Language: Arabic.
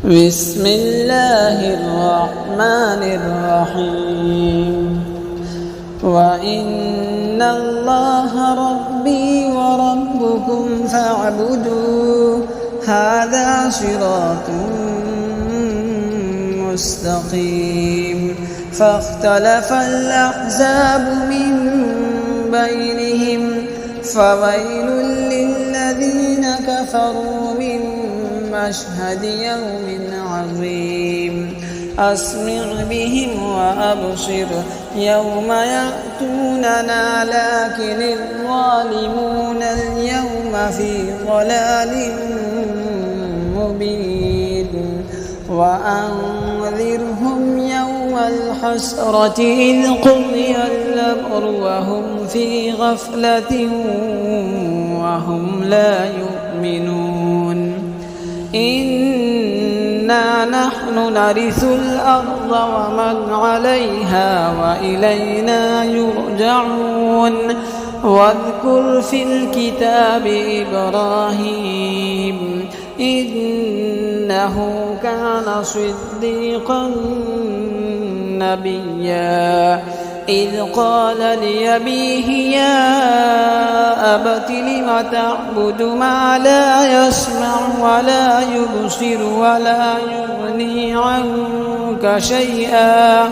بسم الله الرحمن الرحيم وإن الله ربي وربكم فاعبدوه هذا صراط مستقيم فاختلف الأحزاب من بينهم فويل للذين كفروا من مشهد يوم عظيم أسمع بهم وأبصر يوم يأتوننا لكن الظالمون اليوم في ضلال مبين وأنذرهم يوم الحسرة إذ قضي الأمر وهم في غفلة وهم لا يؤمنون إنا نحن نرث الأرض ومن عليها وإلينا يرجعون واذكر في الكتاب إبراهيم إنه كان صديقا نبيا إذ قال لأبيه يا أبت لم تعبد ما لا يسمع ولا يبصر ولا يغني عنك شيئا